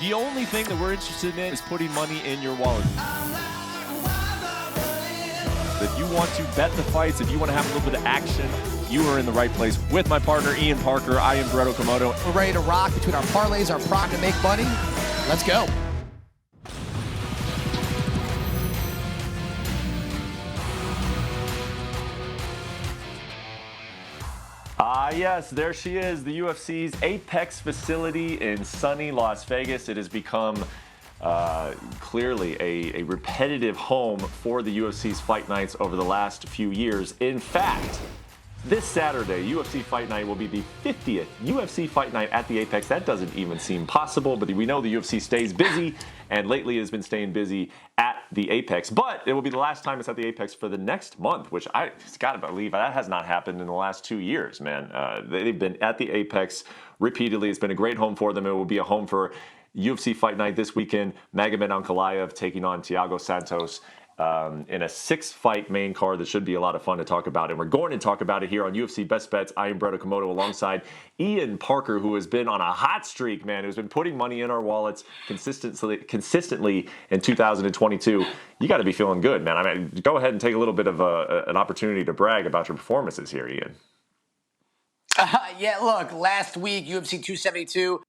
The only thing that we're interested in is putting money in your wallet. If you want to bet the fights, if you want to have a little bit of action, you are in the right place. With my partner, Ian Parker, I am Brett Okamoto. We're ready to rock between our parlays, our prop to make money. Let's go. Yes, there she is, the UFC's Apex facility in sunny Las Vegas. It has become clearly a repetitive home for the UFC's fight nights over the last few years. In fact, this Saturday, UFC Fight Night will be the 50th UFC Fight Night at the Apex. That doesn't even seem possible, but we know the UFC stays busy, and lately has been staying busy at the Apex. But it will be the last time it's at the Apex for the next month, which I just gotta believe that has not happened in the last 2 years, man. They've been at the Apex repeatedly. It's been a great home for them. It will be a home for UFC Fight Night this weekend. Magomed Ankalaev taking on Thiago Santos in a 6-fight main card that should be a lot of fun to talk about. And we're going to talk about it here on UFC Best Bets. I am Brett Okamoto alongside Ian Parker, who has been on a hot streak, man, who's been putting money in our wallets consistently in 2022. You got to be feeling good, man. I mean, go ahead and take a little bit of an opportunity to brag about your performances here, Ian. Yeah, look, last week, UFC 272,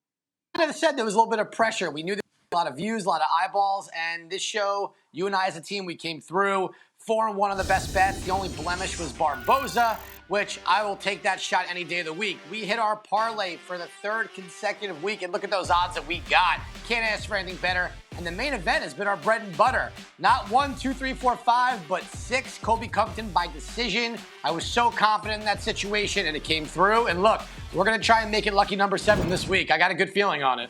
I said there was a little bit of pressure. We knew there was a lot of views, a lot of eyeballs, and this show, you and I as a team, we came through 4-1 on the best bets. The only blemish was Barboza, which I will take that shot any day of the week. We hit our parlay for the 3rd consecutive week, and look at those odds that we got. Can't ask for anything better. And the main event has been our bread and butter. Not 1, 2, 3, 4, 5, but 6 Colby Covington by decision. I was so confident in that situation, and it came through. And look, we're going to try and make it lucky number 7 this week. I got a good feeling on it.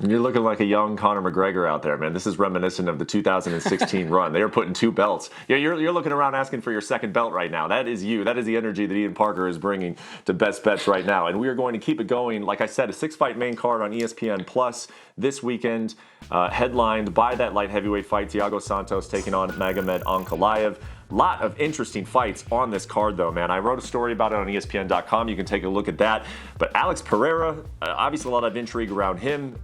You're looking like a young Conor McGregor out there, man. This is reminiscent of the 2016 run. They were putting 2 belts. Yeah, you're looking around asking for your 2nd belt right now. That is you. That is the energy that Ian Parker is bringing to Best Bets right now. And we are going to keep it going. Like I said, a 6-fight main card on ESPN Plus this weekend, headlined by that light heavyweight fight, Thiago Santos taking on Magomed Ankalaev. Lot of interesting fights on this card, though, man. I wrote a story about it on ESPN.com. You can take a look at that. But Alex Pereira, obviously a lot of intrigue around him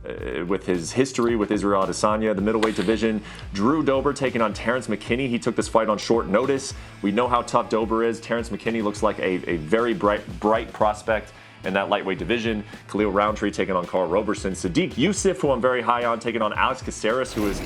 with his history with Israel Adesanya, the middleweight division. Drew Dober taking on Terrence McKinney. He took this fight on short notice. We know how tough Dober is. Terrence McKinney looks like a very bright prospect in that lightweight division. Khalil Roundtree taking on Carl Roberson. Sadiq Yusuf, who I'm very high on, taking on Alex Caceres, who is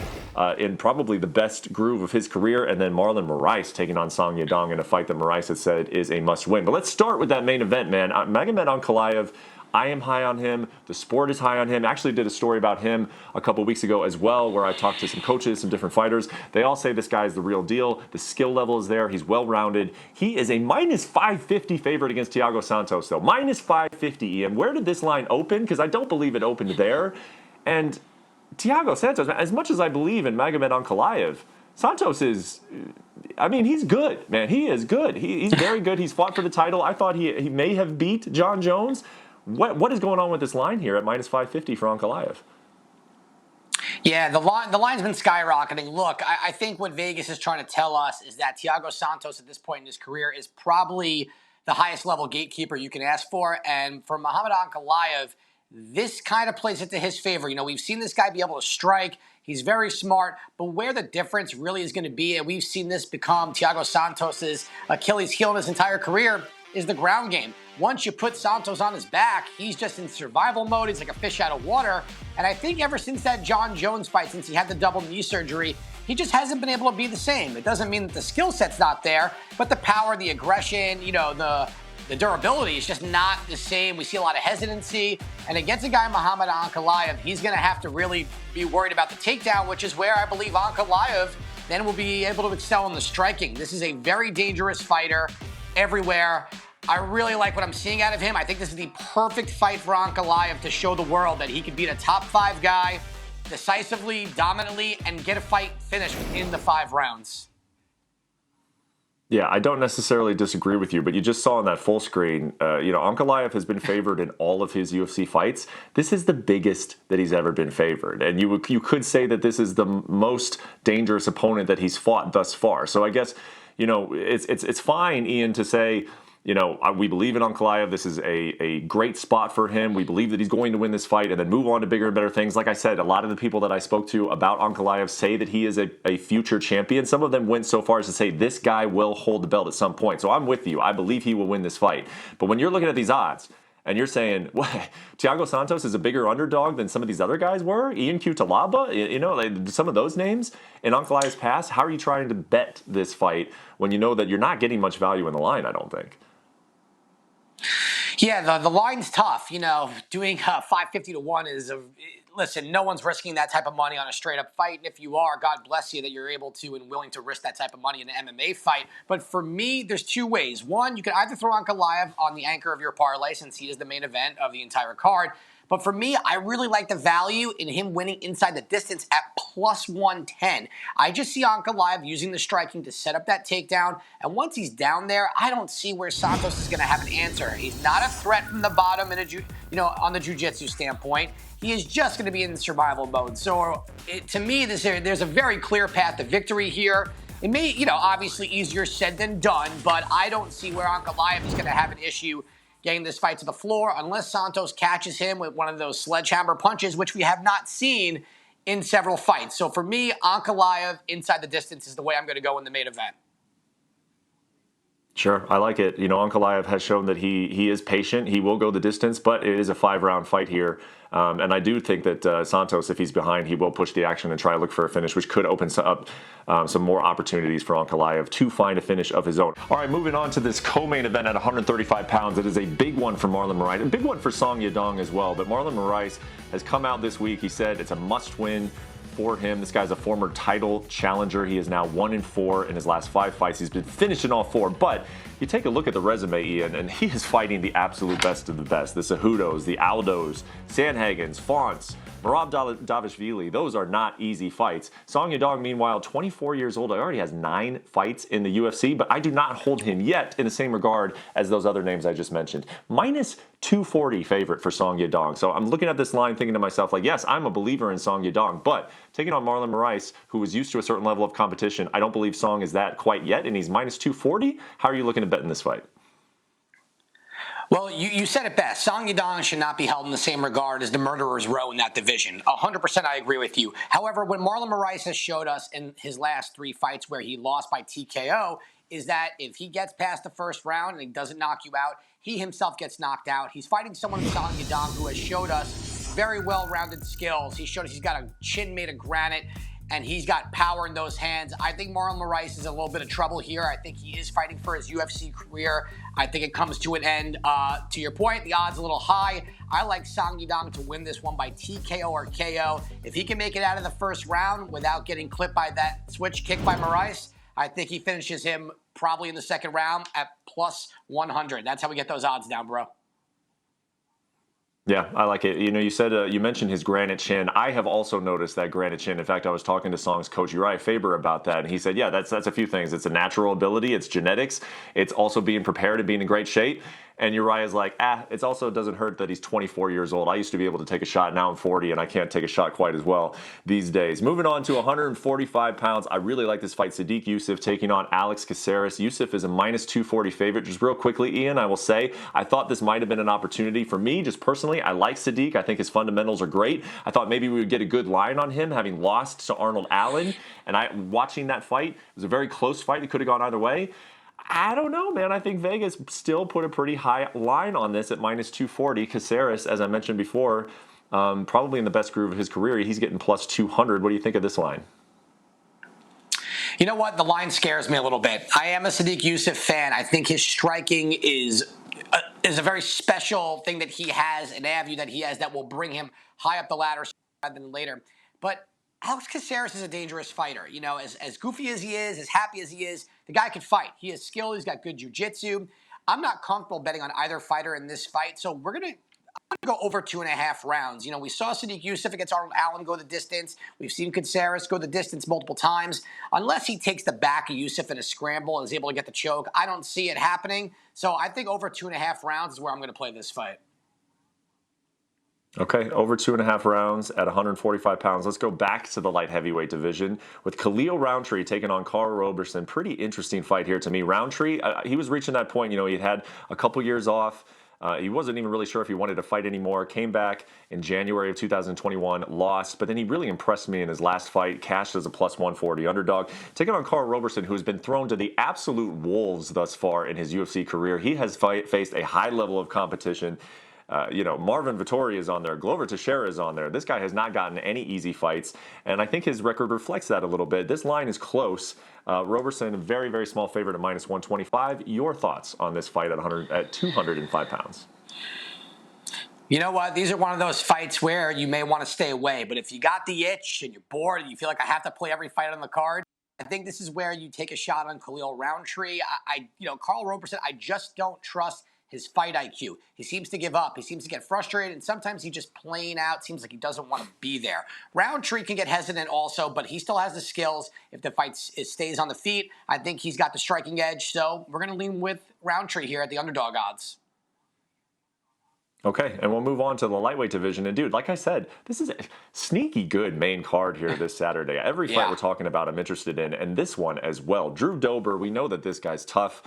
in probably the best groove of his career. And then Marlon Moraes taking on Song Yadong in a fight that Moraes has said is a must-win. But let's start with that main event, man. Magomed Ankalaev, I am high on him. The sport is high on him. I actually did a story about him a couple weeks ago as well, where I talked to some coaches, some different fighters. They all say this guy is the real deal. The skill level is there. He's well-rounded. He is a minus 550 favorite against Thiago Santos, though. Minus 550, Ian. Where did this line open? Because I don't believe it opened there. And Thiago Santos, as much as I believe in Magomed Ankalaev, Santos is, I mean, he's good, man. He is good. He's very good. He's fought for the title. I thought he may have beat John Jones. What is going on with this line here at minus 550 for Ankalaev? Yeah, the line's been skyrocketing. Look, I think what Vegas is trying to tell us is that Thiago Santos at this point in his career is probably the highest level gatekeeper you can ask for. And for Magomed Ankalaev, this kind of plays into his favor. You know, we've seen this guy be able to strike. He's very smart. But where the difference really is going to be, and we've seen this become Thiago Santos's Achilles heel in his entire career, is the ground game. Once you put Santos on his back, he's just in survival mode. He's like a fish out of water. And I think ever since that John Jones fight, since he had the double knee surgery, he just hasn't been able to be the same. It doesn't mean that the skill set's not there, but the power, the aggression, you know, the durability is just not the same. We see a lot of hesitancy. And against a guy, Magomed Ankalaev, he's going to have to really be worried about the takedown, which is where I believe Ankalaev then will be able to excel in the striking. This is a very dangerous fighter everywhere. I really like what I'm seeing out of him. I think this is the perfect fight for Ankalaev to show the world that he can beat a top 5 guy decisively, dominantly, and get a fight finished within the 5 rounds. Yeah, I don't necessarily disagree with you, but you just saw on that full screen, Ankalaev has been favored in all of his UFC fights. This is the biggest that he's ever been favored. And you could say that this is the most dangerous opponent that he's fought thus far. So I guess, it's fine, Ian, to say, we believe in Ankalaev. This is a great spot for him. We believe that he's going to win this fight and then move on to bigger and better things. Like I said, a lot of the people that I spoke to about Ankalaev say that he is a future champion. Some of them went so far as to say this guy will hold the belt at some point. So I'm with you. I believe he will win this fight. But when you're looking at these odds, and you're saying, what, Thiago Santos is a bigger underdog than some of these other guys were? Ian Cutelaba? Like some of those names in Ankalaev's past? How are you trying to bet this fight when you know that you're not getting much value in the line, I don't think? Yeah, the line's tough. Doing 550 to 1 is listen, no one's risking that type of money on a straight-up fight. And if you are, God bless you that you're able to and willing to risk that type of money in an MMA fight. But for me, there's two ways. One, you can either throw Ankalaev on the anchor of your parlay since he is the main event of the entire card. But for me, I really like the value in him winning inside the distance at plus 110. I just see Ankalaev using the striking to set up that takedown. And once he's down there, I don't see where Santos is going to have an answer. He's not a threat from the bottom on the jiu-jitsu standpoint. He is just going to be in survival mode. So to me, there's a very clear path to victory here. It may, obviously easier said than done, but I don't see where Ankalaev is going to have an issue getting this fight to the floor unless Santos catches him with one of those sledgehammer punches, which we have not seen in several fights. So for me, Ankalaev inside the distance is the way I'm going to go in the main event. Sure, I like it. Ankalaev has shown that he is patient. He will go the distance, but it is a 5-round fight here. And I do think that Santos, if he's behind, he will push the action and try to look for a finish, which could open up some more opportunities for Ankalaev to find a finish of his own. All right, moving on to this co-main event at 135 pounds. It is a big one for Marlon Moraes, a big one for Song Yadong as well. But Marlon Moraes has come out this week. He said it's a must-win for him. This guy's a former title challenger. He is now 1-4 in his last 5 fights. He's been finished in all 4, but you take a look at the resume, Ian, and he is fighting the absolute best of the best. The Cejudos, the Aldos, Sandhagens, Fonts, Merab Davishvili. Those are not easy fights. Song Yadong, meanwhile, 24 years old, already has 9 fights in the UFC, but I do not hold him yet in the same regard as those other names I just mentioned. Minus 240 favorite for Song Yadong. So I'm looking at this line thinking to myself, like, yes, I'm a believer in Song Yadong, but taking on Marlon Moraes, who was used to a certain level of competition, I don't believe Song is that quite yet, and he's minus 240. How are you looking to bet in this fight? Well, you said it best. Song Yadong should not be held in the same regard as the murderer's row in that division. 100% I agree with you. However, what Marlon Moraes has showed us in his last 3 fights where he lost by TKO is that if he gets past the first round and he doesn't knock you out, he himself gets knocked out. He's fighting someone in Song Yadong who has showed us very well-rounded skills. He showed us he's got a chin made of granite, and he's got power in those hands. I think Marlon Moraes is in a little bit of trouble here. I think he is fighting for his UFC career. I think it comes to an end. To your point, the odds a little high. I like Song Yadong to win this one by TKO or KO. If he can make it out of the first round without getting clipped by that switch kick by Moraes, I think he finishes him probably in the second round at plus 100. That's how we get those odds down, bro. Yeah, I like it. You said you mentioned his granite chin. I have also noticed that granite chin. In fact, I was talking to Song's coach Uriah Faber about that, and he said, yeah, that's a few things. It's a natural ability. It's genetics. It's also being prepared and being in great shape. And Uriah's like, it also doesn't hurt that he's 24 years old. I used to be able to take a shot. Now I'm 40, and I can't take a shot quite as well these days. Moving on to 145 pounds. I really like this fight. Sadiq Yusuf taking on Alex Caceres. Yusuf is a minus 240 favorite. Just real quickly, Ian, I will say, I thought this might have been an opportunity for me, just personally. I like Sadiq. I think his fundamentals are great. I thought maybe we would get a good line on him, having lost to Arnold Allen. And watching that fight, it was a very close fight. It could have gone either way. I don't know, man. I think Vegas still put a pretty high line on this at minus 240. Caceres, as I mentioned before, probably in the best groove of his career. He's getting plus 200. What do you think of this line? You know what? The line scares me a little bit. I am a Sadiq Yusuf fan. I think his striking is a very special thing that he has, an avenue that he has that will bring him high up the ladder rather than later. But Alex Caceres is a dangerous fighter. As goofy as he is, as happy as he is, the guy can fight. He has skill. He's got good jiu-jitsu. I'm not comfortable betting on either fighter in this fight, so I'm going to go over 2.5 rounds. We saw Sadiq Yusuf against Arnold Allen go the distance. We've seen Caceres go the distance multiple times. Unless he takes the back of Yusuf in a scramble and is able to get the choke, I don't see it happening. So I think over 2.5 rounds is where I'm going to play this fight. Okay, over 2.5 rounds at 145 pounds. Let's go back to the light heavyweight division with Khalil Roundtree taking on Carl Roberson. Pretty interesting fight here to me. Roundtree, he was reaching that point. He'd had a couple years off. He wasn't even really sure if he wanted to fight anymore. Came back in January of 2021, lost, but then he really impressed me in his last fight, cashed as a plus 140 underdog. Taking on Carl Roberson, who has been thrown to the absolute wolves thus far in his UFC career. He has faced a high level of competition. Marvin Vettori is on there. Glover Teixeira is on there. This guy has not gotten any easy fights, and I think his record reflects that a little bit. This line is close. Roberson, a very, very small favorite at minus 125. Your thoughts on this fight at 205 pounds? You know what? These are one of those fights where you may want to stay away, but if you got the itch and you're bored and you feel like I have to play every fight on the card, I think this is where you take a shot on Khalil Roundtree. Carl Roberson, I just don't trust his fight IQ. He seems to give up. He seems to get frustrated, and sometimes he just plain out seems like he doesn't want to be there. Roundtree can get hesitant also, but he still has the skills. If the fight stays on the feet, I think he's got the striking edge, so we're going to lean with Roundtree here at the underdog odds. Okay, and we'll move on to the lightweight division. And dude, like I said, this is a sneaky good main card here this Saturday. Every fight we're talking about, I'm interested in, and this one as well. Drew Dober, we know that this guy's tough.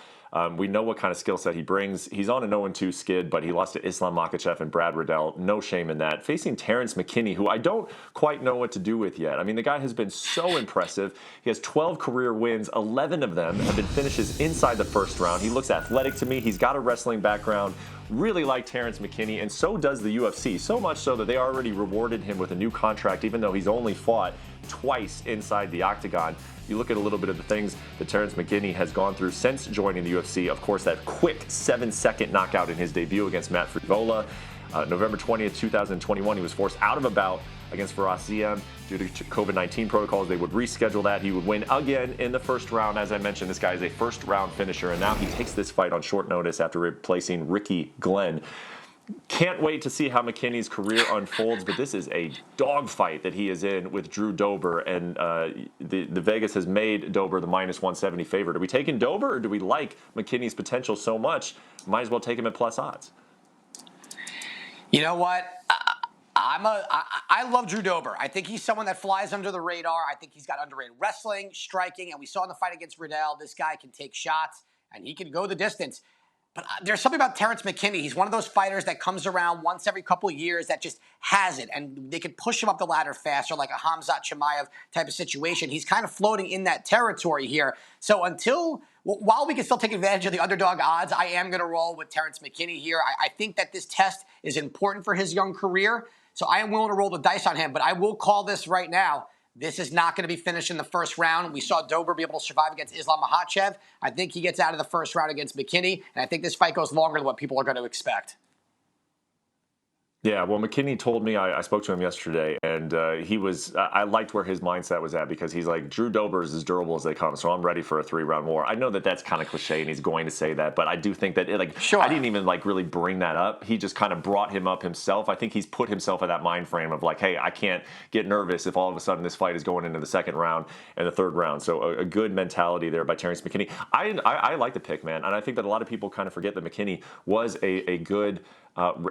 We know what kind of skill set he brings. He's on a 0-2 skid, but he lost to Islam Makhachev and Brad Riddell. No shame in that. Facing Terrence McKinney, who I don't quite know what to do with yet. I mean, the guy has been so impressive. He has 12 career wins. 11 of them have been finishes inside the first round. He looks athletic to me. He's got a wrestling background. Really like Terrence McKinney, and so does the UFC. So much so that they already rewarded him with a new contract, even though he's only fought twice inside the octagon. You look at a little bit of the things that Terrence McKinney has gone through since joining the UFC. Of course, that quick 7-second knockout in his debut against Matt Frivola. November 20th, 2021, he was forced out of a bout against Faraz Ziem due to COVID-19 protocols. They would reschedule that. He would win again in the first round. As I mentioned, this guy is a first-round finisher, and now he takes this fight on short notice after replacing Ricky Glenn. Can't wait to see how McKinney's career unfolds, but this is a dogfight that he is in with Drew Dober, and the Vegas has made Dober the minus 170 favorite. Are we taking Dober, or do we like McKinney's potential so much, might as well take him at plus odds? You know what? I love Drew Dober. I think he's someone that flies under the radar. I think he's got underrated wrestling, striking, and we saw in the fight against Riddell, this guy can take shots, and he can go the distance. But there's something about Terrence McKinney. He's one of those fighters that comes around once every couple of years that just has it, and they can push him up the ladder faster, like a Khamzat Chimaev type of situation. He's kind of floating in that territory here. So while we can still take advantage of the underdog odds, I am going to roll with Terrence McKinney here. I think that this test is important for his young career, so I am willing to roll the dice on him, but I will call this right now. This is not going to be finished in the first round. We saw Dober be able to survive against Islam Makhachev. I think he gets out of the first round against McKinney, and I think this fight goes longer than what people are going to expect. Yeah, well, McKinney told me, I spoke to him yesterday, and I liked where his mindset was at, because he's like, Drew Dober is as durable as they come, so I'm ready for a 3-round war. I know that that's kind of cliche, and he's going to say that, but I do think that, I didn't even, really bring that up. He just kind of brought him up himself. I think he's put himself in that mind frame of hey, I can't get nervous if all of a sudden this fight is going into the second round and the third round. So a good mentality there by Terrence McKinney. I like the pick, man, and I think that a lot of people kind of forget that McKinney was a good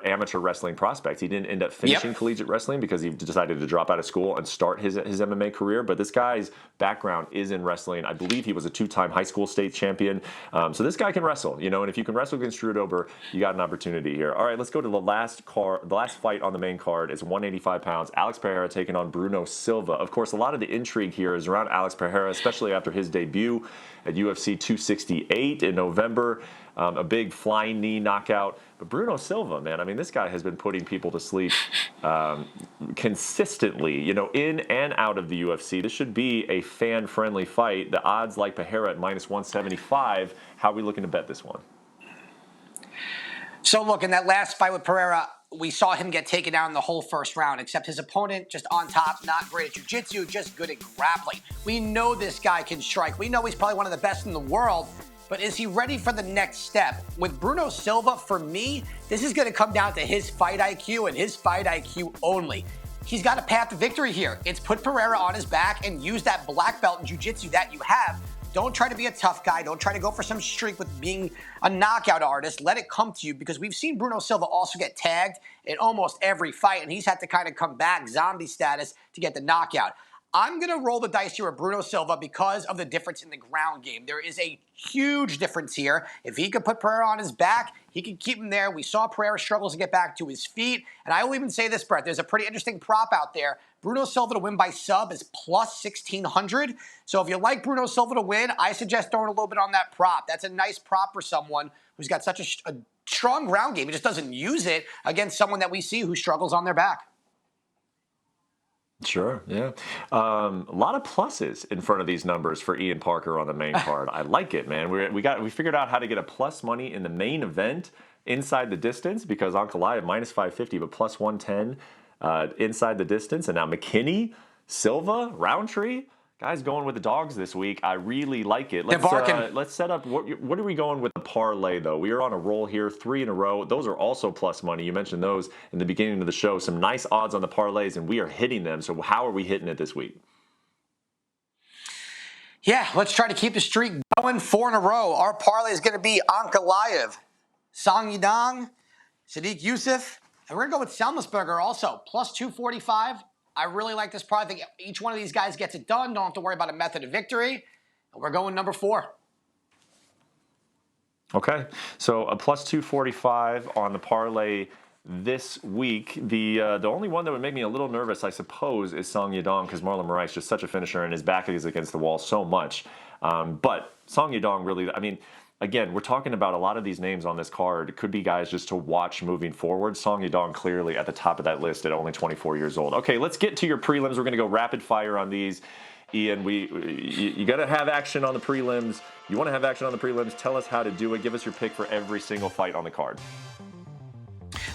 amateur wrestling prospect. He didn't end up finishing collegiate wrestling because he decided to drop out of school and start his MMA career. But this guy's background is in wrestling. I believe he was a 2-time high school state champion. So this guy can wrestle, and if you can wrestle against Drew Dober, you got an opportunity here. All right, let's go to the last fight on the main card. It's 185 pounds. Alex Pereira taking on Bruno Silva. Of course, a lot of the intrigue here is around Alex Pereira, especially after his debut at UFC 268 in November. A big flying knee knockout. But Bruno Silva, man, I mean, this guy has been putting people to sleep consistently, in and out of the UFC. This should be a fan-friendly fight. The odds like Pereira at minus 175. How are we looking to bet this one? So, look, in that last fight with Pereira, we saw him get taken down in the whole first round, except his opponent just on top, not great at jiu-jitsu, just good at grappling. We know this guy can strike. We know he's probably one of the best in the world. But is he ready for the next step? With Bruno Silva, for me, this is going to come down to his fight IQ and his fight IQ only. He's got a path to victory here. It's put Pereira on his back and use that black belt in jiu-jitsu that you have Don't try to be a tough guy. Don't try to go for some streak with being a knockout artist. Let it come to you, because we've seen Bruno Silva also get tagged in almost every fight, and he's had to kind of come back zombie status to get the knockout. I'm going to roll the dice here with Bruno Silva because of the difference in the ground game. There is a huge difference here. If he could put Pereira on his back, he could keep him there. We saw Pereira struggles to get back to his feet. And I will even say this, Brett, there's a pretty interesting prop out there. Bruno Silva to win by sub is plus 1,600. So if you like Bruno Silva to win, I suggest throwing a little bit on that prop. That's a nice prop for someone who's got such a strong ground game. He just doesn't use it against someone that we see who struggles on their back. Sure, yeah. A lot of pluses in front of these numbers for Ian Parker on the main card. I like it, man. We figured out how to get a plus money in the main event inside the distance, because Ankalaev minus 550, but plus 110 inside the distance. And now McKinney, Silva, Roundtree, guys going with the dogs this week. I really like it. Let's set up. What are we going with the parlay, though? We are on a roll here, 3 in a row. Those are also plus money. You mentioned those in the beginning of the show. Some nice odds on the parlays, and we are hitting them. So how are we hitting it this week? Yeah, let's try to keep the streak going. 4 in a row. Our parlay is going to be Ankalaev, Song Yadong, Sadiq Yusuf, and we're going to go with Selmasberger also, plus 245. I really like this part. I think each one of these guys gets it done. Don't have to worry about a method of victory. And we're going number 4. Okay, so a plus 245 on the parlay this week. The only one that would make me a little nervous, I suppose, is Song Yadong, because Marlon Moraes is just such a finisher and his back is against the wall so much. But Song Yadong really, I mean, again, we're talking about a lot of these names on this card could be guys just to watch moving forward. Song Yadong clearly at the top of that list at only 24 years old. Okay, let's get to your prelims. We're going to go rapid fire on these. Ian, you got to have action on the prelims. You want to have action on the prelims, tell us how to do it. Give us your pick for every single fight on the card.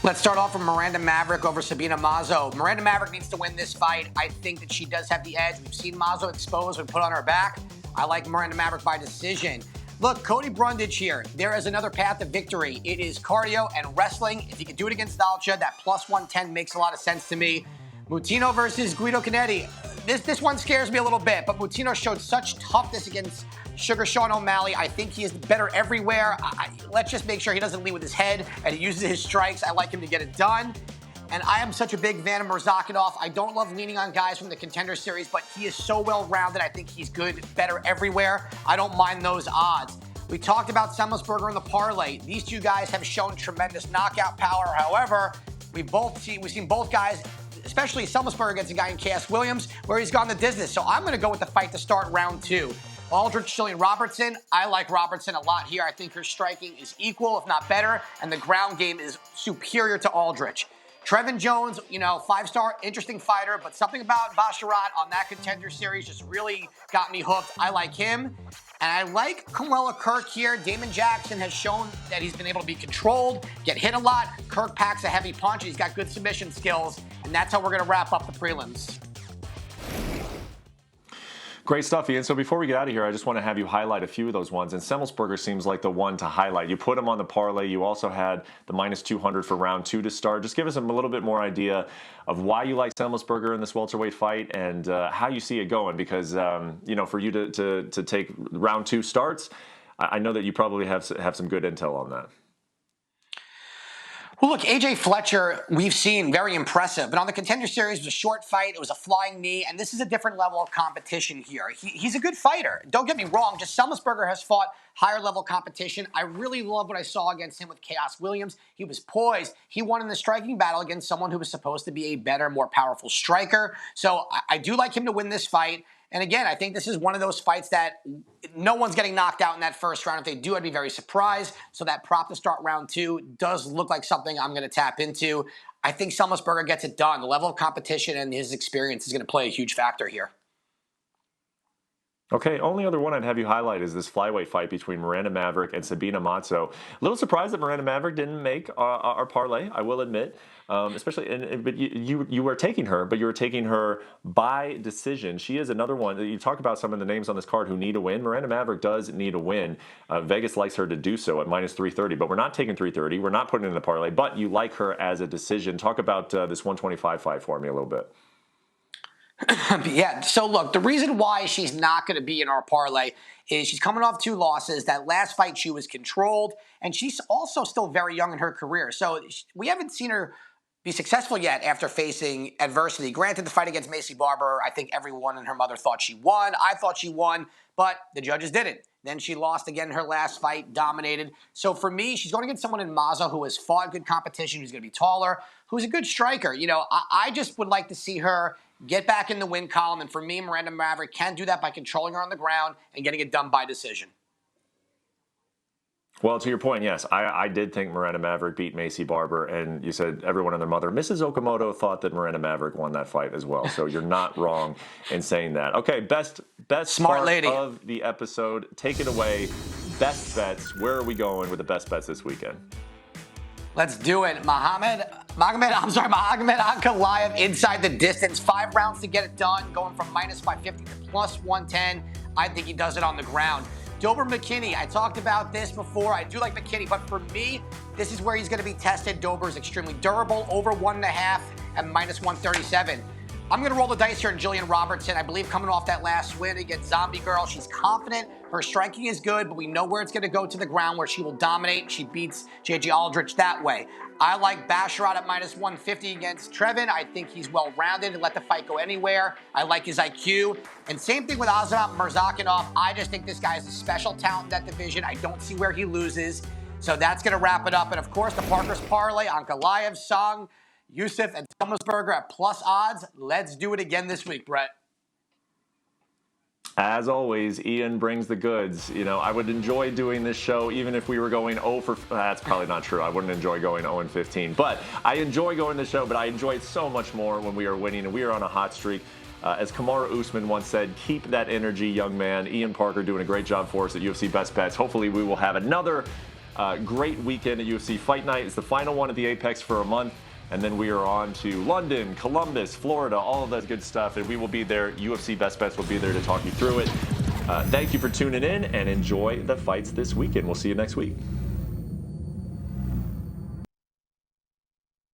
Let's start off with Miranda Maverick over Sabina Mazo. Miranda Maverick needs to win this fight. I think that she does have the edge. We've seen Mazo exposed when put on her back. I like Miranda Maverick by decision. Look, Cody Brundage here. There is another path to victory. It is cardio and wrestling. If you can do it against Dalcha, that plus 110 makes a lot of sense to me. Mutino versus Guido Canetti. This one scares me a little bit, but Mutino showed such toughness against Sugar Sean O'Malley. I think he is better everywhere. Let's just make sure he doesn't lead with his head and he uses his strikes. I like him to get it done. And I am such a big fan of Murzakanov. I don't love leaning on guys from the Contender Series, but he is so well-rounded. I think he's good, better everywhere. I don't mind those odds. We talked about Semelsberger in the parlay. These two guys have shown tremendous knockout power. However, we've seen both guys, especially Semelsberger against a guy in Cass Williams, where he's gone the distance. So I'm going to go with the fight to start round 2. Aldrich, Jillian Robertson. I like Robertson a lot here. I think her striking is equal, if not better, and the ground game is superior to Aldrich. Trevin Jones, 5-star, interesting fighter, but something about Basharat on that Contender Series just really got me hooked. I like him. And I like Kamala Kirk here. Damon Jackson has shown that he's been able to be controlled, get hit a lot. Kirk packs a heavy punch. He's got good submission skills. And that's how we're going to wrap up the prelims. Great stuff, Ian. So before we get out of here, I just want to have you highlight a few of those ones. And Semelsberger seems like the one to highlight. You put him on the parlay. You also had the minus 200 for round 2 to start. Just give us a little bit more idea of why you like Semelsberger in this welterweight fight and how you see it going. Because, for you to take round 2 starts, I know that you probably have some good intel on that. Well, look, AJ Fletcher, we've seen very impressive, but on the Contender Series, it was a short fight. It was a flying knee, and this is a different level of competition here. He's a good fighter. Don't get me wrong. Just Semelsberger has fought higher level competition. I really love what I saw against him with Chaos Williams. He was poised. He won in the striking battle against someone who was supposed to be a better, more powerful striker. So I do like him to win this fight. And again, I think this is one of those fights that no one's getting knocked out in that first round. If they do, I'd be very surprised. So that prop to start round 2 does look like something I'm going to tap into. I think Semelsberger gets it done. The level of competition and his experience is going to play a huge factor here. Okay, only other one I'd have you highlight is this flyweight fight between Miranda Maverick and Sabina Mazo. A little surprised that Miranda Maverick didn't make our parlay, I will admit. But you were taking her, but you were taking her by decision. She is another one. You talk about some of the names on this card who need a win. Miranda Maverick does need a win. Vegas likes her to do so at minus 330, but we're not taking 330. We're not putting it in the parlay, but you like her as a decision. Talk about this 125 fight for me a little bit. Yeah, so look, the reason why she's not going to be in our parlay is she's coming off 2 losses. That last fight, she was controlled, and she's also still very young in her career. So we haven't seen her be successful yet after facing adversity. Granted, the fight against Macy Barber, I think everyone and her mother thought she won. I thought she won, but the judges didn't. Then she lost again in her last fight, dominated. So for me, she's going against someone in Mazo who has fought good competition, who's going to be taller, who's a good striker. You know, I just would like to see her get back in the win column. And for me, Miranda Maverick can do that by controlling her on the ground and getting it done by decision. Well, to your point, yes, I did think Miranda Maverick beat Macy Barber, and you said everyone and their mother. Mrs. Okamoto thought that Miranda Maverick won that fight as well, so you're not wrong in saying that. Okay, best Smart part lady of the episode. Take it away. Best bets. Where are we going with the best bets this weekend? Let's do it. Magomed Ankalaev inside the distance. 5 rounds to get it done, going from -550 to +110. I think he does it on the ground. Dober McKinney, I talked about this before. I do like McKinney, but for me, this is where he's going to be tested. Dober is extremely durable, over 1.5 at -137. I'm going to roll the dice here in Jillian Roberson. I believe coming off that last win against Zombie Girl, she's confident. Her striking is good, but we know where it's going to go to the ground, where she will dominate. She beats J.J. Aldrich that way. I like Basharat at -150 against Trevin. I think he's well-rounded and let the fight go anywhere. I like his IQ. And same thing with Azamat Murzakanov. I just think this guy is a special talent in that division. I don't see where he loses. So that's going to wrap it up. And, of course, the Parker's Parlay, Ankalaev, Sung, Yusuf, and Thomasberger at plus odds. Let's do it again this week, Brett. As always, Ian brings the goods. You know, I would enjoy doing this show even if we were going 0 for... That's probably not true. I wouldn't enjoy going 0-15. But I enjoy going this show, but I enjoy it so much more when we are winning, and we are on a hot streak. As Kamaru Usman once said, keep that energy, young man. Ian Parker doing a great job for us at UFC Best Bets. Hopefully we will have another great weekend at UFC Fight Night. It's the final one at the Apex for a month. And then we are on to London, Columbus, Florida, all of that good stuff. And we will be there. UFC Best Bets will be there to talk you through it. Thank you for tuning in, and enjoy the fights this weekend. We'll see you next week.